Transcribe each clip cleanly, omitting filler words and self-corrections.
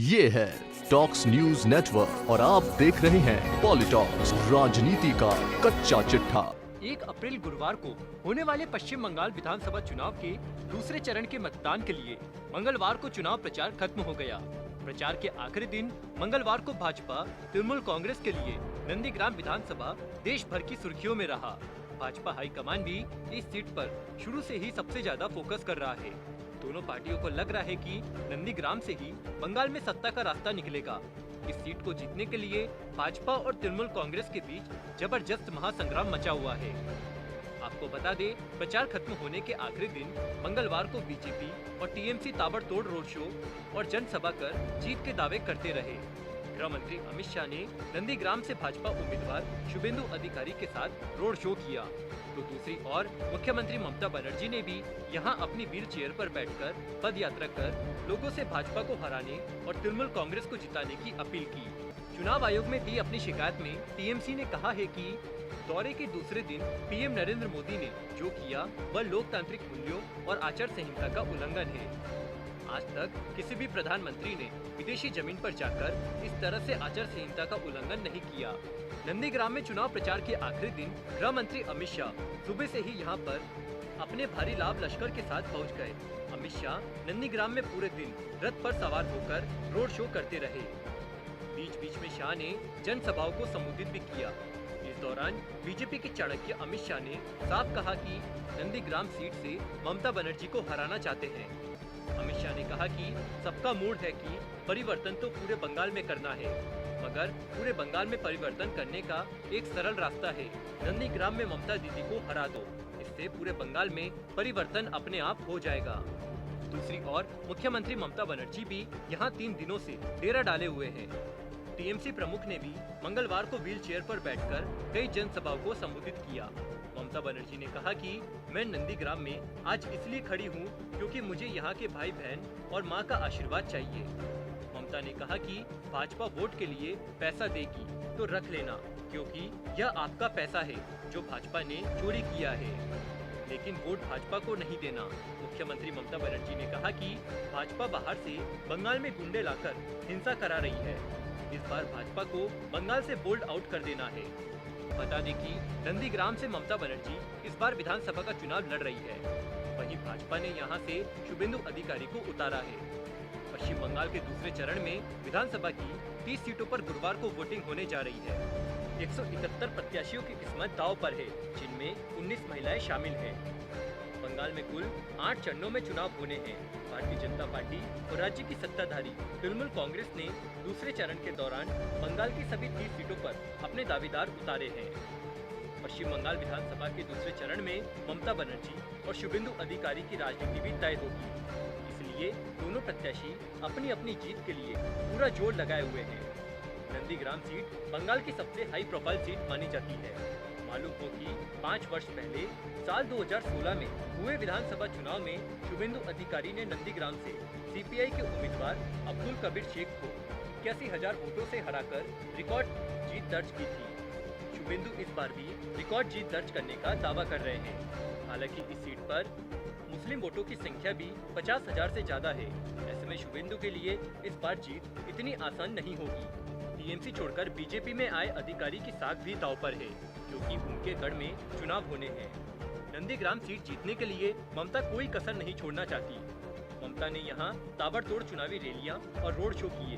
ये है talks news network और आप देख रहे हैं पॉलिटॉक्स, राजनीति का कच्चा चिट्ठा। 1 अप्रैल गुरुवार को होने वाले पश्चिम बंगाल विधानसभा चुनाव के दूसरे चरण के मतदान के लिए मंगलवार को चुनाव प्रचार खत्म हो गया। प्रचार के आखिरी दिन मंगलवार को भाजपा तृणमूल कांग्रेस के लिए नंदीग्राम विधानसभा देश भर की सुर्खियों में रहा। भाजपा हाईकमान भी इस सीट पर शुरू से ही सबसे ज्यादा फोकस कर रहा है। दोनों पार्टियों को लग रहा है कि नंदीग्राम से ही बंगाल में सत्ता का रास्ता निकलेगा। इस सीट को जीतने के लिए भाजपा और तृणमूल कांग्रेस के बीच जबरदस्त महासंग्राम मचा हुआ है। आपको बता दें, प्रचार खत्म होने के आखिरी दिन मंगलवार को बीजेपी और टीएमसी ताबड़तोड़ रोड शो और जनसभा कर जीत के दावे करते रहे। गृह मंत्री अमित शाह ने नंदीग्राम से भाजपा उम्मीदवार शुभेंदु अधिकारी के साथ रोड शो किया, तो दूसरी ओर मुख्यमंत्री ममता बनर्जी ने भी यहां अपनी व्हील चेयर पर बैठकर पद यात्रा कर लोगों से भाजपा को हराने और तृणमूल कांग्रेस को जिताने की अपील की। चुनाव आयोग में दी अपनी शिकायत में टीएमसी ने कहा है कि दौरे के दूसरे दिन पीएम नरेंद्र मोदी ने जो किया वह लोकतांत्रिक मूल्यों और आचार संहिता का उल्लंघन है। आज तक किसी भी प्रधानमंत्री ने विदेशी जमीन पर जाकर इस तरह से आचार संहिता का उल्लंघन नहीं किया। नंदीग्राम में चुनाव प्रचार के आखिरी दिन गृह मंत्री अमित शाह सुबह से ही यहां पर अपने भारी लाभ लश्कर के साथ पहुंच गए। अमित शाह नंदीग्राम में पूरे दिन रथ पर सवार होकर रोड शो करते रहे। बीच बीच में शाह ने जनसभाओं को संबोधित भी किया। इस दौरान बीजेपी के चाणक्य अमित शाह ने साफ कहा कि नंदीग्राम सीट से ममता बनर्जी को हराना चाहते हैं। अमित शाह ने कहा कि सबका मूड है कि परिवर्तन तो पूरे बंगाल में करना है, मगर पूरे बंगाल में परिवर्तन करने का एक सरल रास्ता है, नंदीग्राम में ममता दीदी को हरा दो, इससे पूरे बंगाल में परिवर्तन अपने आप हो जाएगा। दूसरी ओर मुख्यमंत्री ममता बनर्जी भी यहां 3 दिनों से डेरा डाले हुए हैं। टीएमसी प्रमुख ने भी मंगलवार को व्हील चेयर पर बैठकर कई जनसभाओं को संबोधित किया। ममता बनर्जी ने कहा कि मैं नंदीग्राम में आज इसलिए खड़ी हूं क्योंकि मुझे यहां के भाई बहन और मां का आशीर्वाद चाहिए। ममता ने कहा कि भाजपा वोट के लिए पैसा देगी तो रख लेना, क्योंकि यह आपका पैसा है जो भाजपा ने चोरी किया है, लेकिन वोट भाजपा को नहीं देना। मुख्यमंत्री ममता बनर्जी ने कहा कि भाजपा बाहर से बंगाल में गुंडे लाकर हिंसा करा रही है। इस बार भाजपा को बंगाल से बोल्ड आउट कर देना है। बता दें कि नंदीग्राम से ममता बनर्जी इस बार विधानसभा का चुनाव लड़ रही है। वहीं भाजपा ने यहां से शुभेंदु अधिकारी को उतारा है। पश्चिम बंगाल के दूसरे चरण में विधानसभा की 30 सीटों पर गुरुवार को वोटिंग होने जा रही है। 171 प्रत्याशियों की किस्मत दांव पर है, जिनमें 19 महिलाएं शामिल हैं। बंगाल में कुल 8 चरणों में चुनाव होने हैं। भारतीय जनता पार्टी और राज्य की सत्ताधारी तृणमूल कांग्रेस ने दूसरे चरण के दौरान बंगाल की सभी 30 सीटों पर अपने दावेदार उतारे हैं। पश्चिम बंगाल विधानसभा के दूसरे चरण में ममता बनर्जी और शुभेंदु अधिकारी की राजनीति भी तय होगी, इसलिए दोनों प्रत्याशी अपनी अपनी जीत के लिए पूरा जोर लगाए हुए हैं। नंदीग्राम सीट बंगाल की सबसे हाई प्रोफाइल सीट मानी जाती है। मालूम हो कि 5 वर्ष पहले साल 2016 में हुए विधानसभा चुनाव में शुभेंदु अधिकारी ने नंदीग्राम से सीपीआई के उम्मीदवार अब्दुल कबीर शेख को 81,000 वोटों से हराकर रिकॉर्ड जीत दर्ज की थी। शुभेंदु इस बार भी रिकॉर्ड जीत दर्ज करने का दावा कर रहे हैं। हालांकि इस सीट पर मुस्लिम वोटों की संख्या भी 50,000 से ज्यादा है। ऐसे में शुभेंदु के लिए इस बार जीत इतनी आसान नहीं होगी। टीएमसी छोड़कर बीजेपी में आए अधिकारी की साख भी दांव पर है, क्योंकि उनके गढ़ में चुनाव होने हैं। नंदीग्राम सीट जीतने के लिए ममता कोई कसर नहीं छोड़ना चाहती। ममता ने यहां ताबड़तोड़ चुनावी रैलियां और रोड शो किए।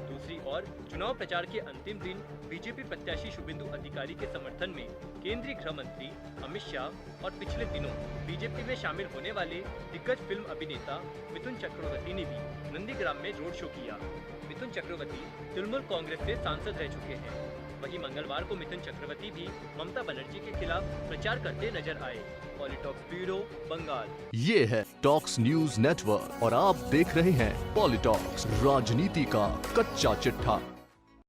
दूसरी ओर चुनाव प्रचार के अंतिम दिन बीजेपी प्रत्याशी शुभेंदु अधिकारी के समर्थन में केंद्रीय गृह मंत्री अमित शाह और पिछले दिनों बीजेपी में शामिल होने वाले दिग्गज फिल्म अभिनेता मिथुन चक्रवर्ती ने भी नंदीग्राम में रोड शो किया। मिथुन चक्रवर्ती तृणमूल कांग्रेस से सांसद रह चुके हैं। वहीं मंगलवार को मिथुन चक्रवर्ती भी ममता बनर्जी के खिलाफ प्रचार करते नजर आए। पॉलिटॉक्स ब्यूरो, बंगाल। ये है टॉक्स न्यूज नेटवर्क और आप देख रहे हैं पॉलिटॉक्स, राजनीति का कच्चा चिट्ठा।